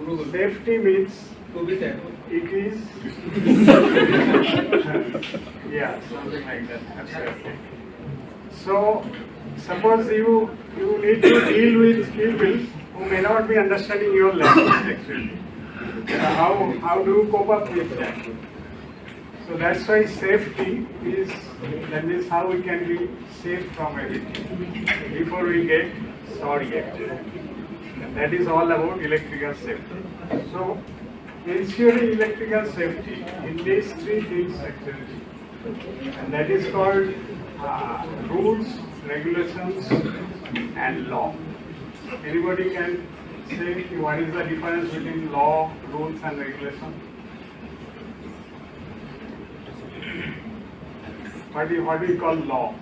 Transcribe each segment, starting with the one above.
Safety means it is yeah, something like that. Absolutely. So suppose you need to deal with people who may not be understanding your language actually. How do you cope up with that? So that's why safety is, that means how we can be safe from everything before we get sorry actually. And that is all about electrical safety. So ensuring electrical safety in these three things actually, and that is called rules, regulations and law. Anybody can say what is the difference between law, rules and regulation? What do you call law?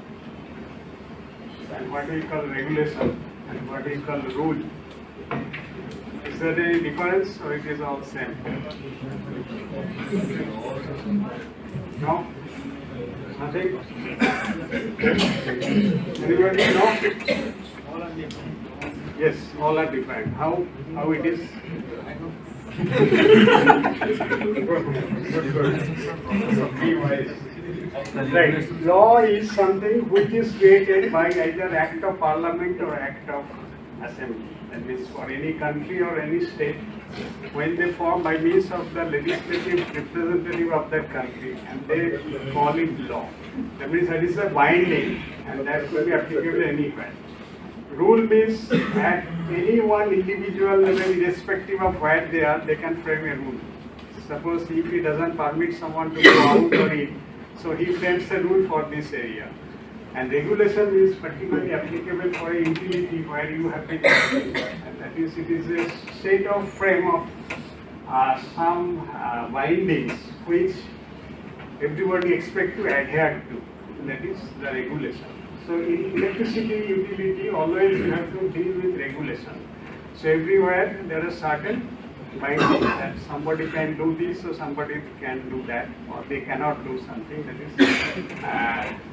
And what do you call regulation? And what do you call rule? Is there any difference or it is all same? No? Nothing? Anybody know? Yes, all are different. How it is? Be wise. Right. Law is something which is created by either act of parliament or act of assembly. That means for any country or any state, when they form by means of the legislative representative of that country, and they call it law. That means that is a binding, and that will be applicable anywhere. Rule means at any one individual level, irrespective of where they are, they can frame a rule. Suppose if he doesn't permit someone to go out or in, so he frames a rule for this area. And regulation is particularly applicable for a utility where you have been, and that is, it is a set of frame of some bindings which everybody expects to adhere to. And that is the regulation. So in electricity utility, always you have to deal with regulation. So everywhere there are certain bindings that somebody can do this or somebody can do that, or they cannot do something. That is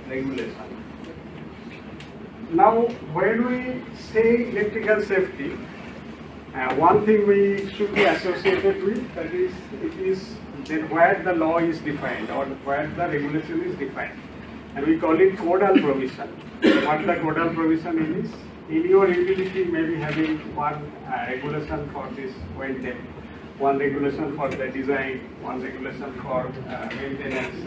regulation. Now, when we say electrical safety, one thing we should be associated with, that is, it is that where the law is defined or where the regulation is defined. And we call it codal provision. What the codal provision is, in your utility may be having one regulation for this wind depth, one regulation for the design, one regulation for maintenance,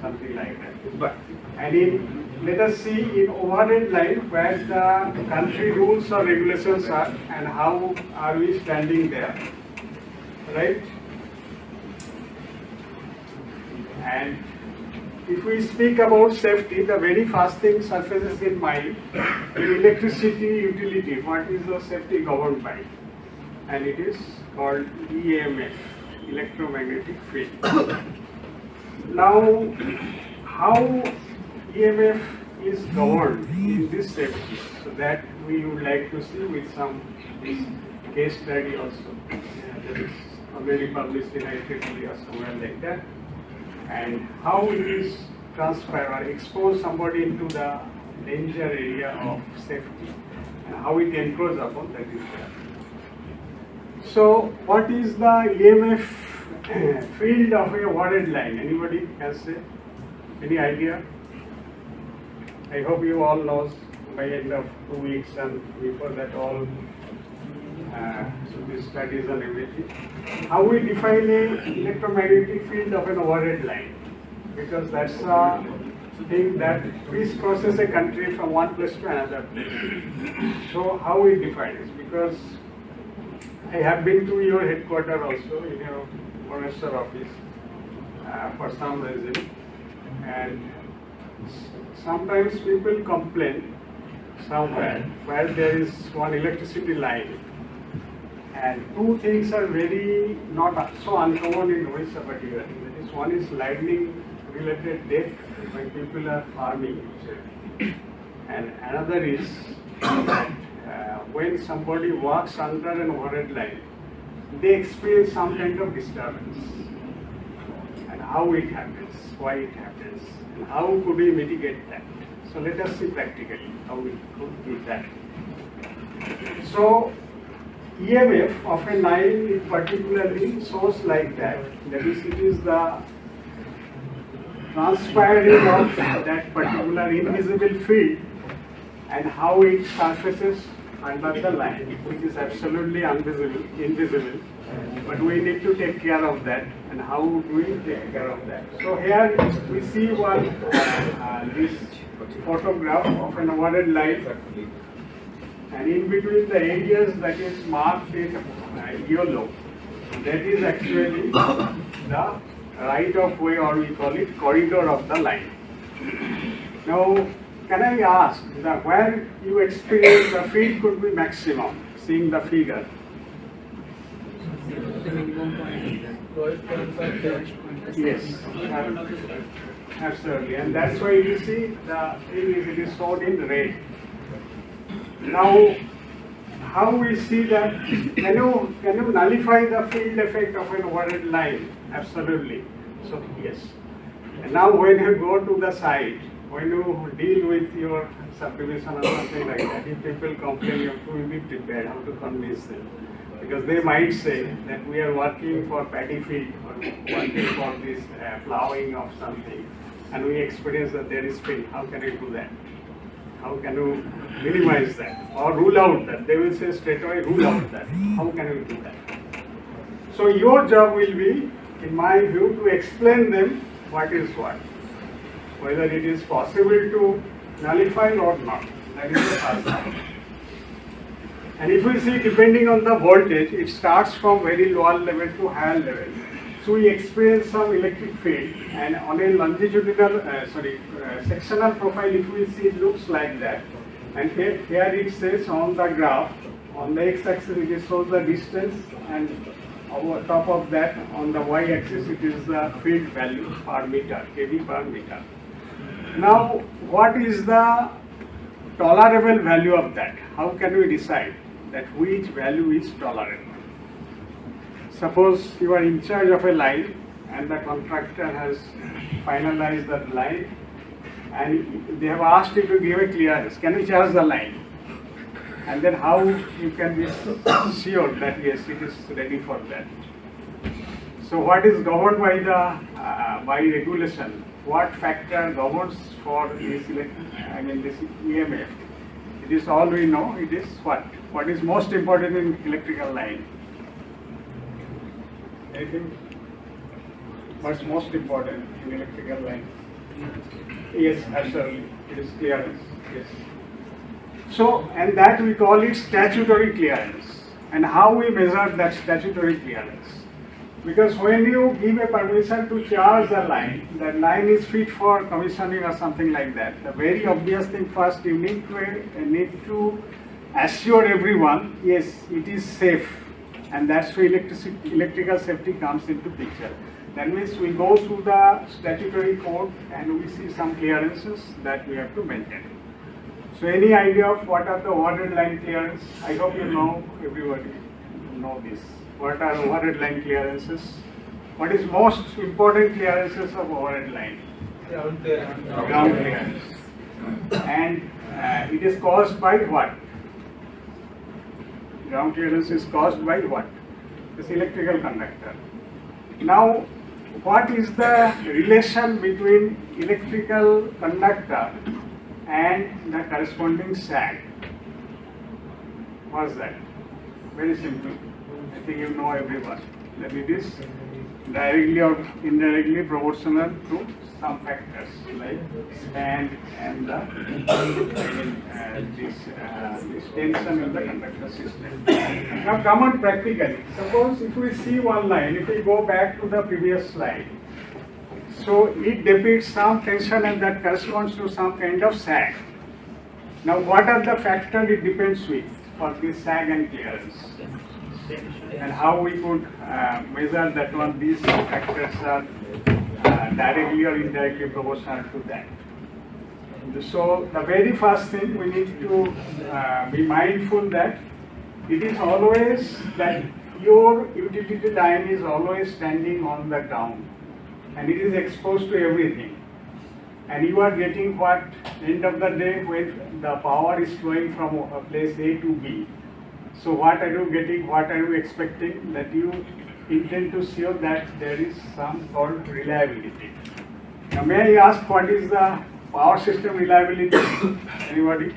something like that. And let us see in overhead line where the country rules or regulations are and how are we standing there, right? And if we speak about safety, the very first thing surfaces in mind, in electricity utility, what is the safety governed by? And it is called EMF, electromagnetic field. Now, how EMF is governed in this safety? So that we would like to see with some case study also. That is already published in IEEE or somewhere like that. And how it is transfer or expose somebody into the danger area of safety and how it encroaches upon that is there. So what is the EMF field of a worded line? Anybody can say? Any idea? I hope you all know by end of 2 weeks and before that all so these studies and everything. How we define a electromagnetic field of an overhead line? Because that's a thing that crisscrosses a country from one place to another place. So how we define it? Because I have been to your headquarters also in your Bhubaneswar office for some reason, and sometimes people complain somewhere where there is one electricity line. And two things are very not so uncommon in Odisha particularly. That is, one is lightning related death when people are farming. And another is that when somebody walks under an overhead line, they experience some kind of disturbance. And how it happens, why it happens, and how could we mitigate that. So let us see practically how we could do that. So EMF of a line is particularly shows like that. That is, it is the transpiring of that particular invisible field and how it surfaces under the line, which is absolutely invisible. But we need to take care of that. And how do we take care of that? So here we see one this photograph of an awarded line, and in between the areas that is marked in yellow, that is actually the right of way, or we call it corridor of the line. Now, can I ask that where you experience the field could be maximum, seeing the figure? Yes, absolutely, and that's why you see the thing is it is shown in red. Now, how we see that? Can you nullify the field effect of an awarded line? Absolutely. So yes. And now, when you go to the site, when you deal with your subdivision or something like that, if people complain, you have to be prepared how to convince them. Because they might say that we are working for paddy field or working for this plowing of something, and we experience that there is field. How can you do that? How can you minimize that or rule out that? They will say straight away, rule out that. How can you do that? So your job will be, in my view, to explain them what is what, whether it is possible to nullify or not. That is the first thing. And if we see, depending on the voltage, it starts from very lower level to higher level. So we experience some electric field, and on a longitudinal, sectional profile, if we see, it looks like that. And here it says on the graph, on the x-axis it shows the distance, and over top of that, on the y-axis, it is the field value per meter, kV per meter. Now, what is the tolerable value of that? How can we decide that which value is tolerable? Suppose you are in charge of a line and the contractor has finalized that line and they have asked you to give a clearance. Can you charge the line? And then how you can be sure that yes, it is ready for that? So what is governed by the by regulation? What factor governs for this this EMF? It is all we know. It is what? What is most important in electrical line? Anything? What's most important in electrical line? Yes, absolutely. It is clearance. Yes. So, and that we call it statutory clearance. And how we measure that statutory clearance? Because when you give a permission to charge the line, that line is fit for commissioning or something like that. The very obvious thing first, you need to assure everyone, yes, it is safe. And that's where electrical safety comes into picture. That means we go through the statutory code and we see some clearances that we have to maintain. So any idea of what are the awarded line clearance? I hope you know, everybody know this. What are awarded line clearances? What is most important clearances of awarded line? Ground clearance. And it is caused by what? Ground clearance is caused by what? This electrical conductor. Now, what is the relation between electrical conductor and the corresponding sag? What is that? Very simple. I think you know everyone. That it is directly or indirectly proportional to some factors like span and the this tension in the conductor system. Now come on practically. Suppose if we see one line, if we go back to the previous slide, so it depicts some tension and that corresponds to some kind of sag. Now what are the factors it depends with for this sag and clearance? And how we could measure that one, these factors are directly or indirectly proportional to that. So the very first thing we need to be mindful that it is always that your utility line is always standing on the ground and it is exposed to everything. And you are getting what, end of the day, when the power is flowing from place A to B, So what are you getting, what are you expecting? That you intend to show that there is some called reliability. Now may I ask what is the power system reliability? Anybody?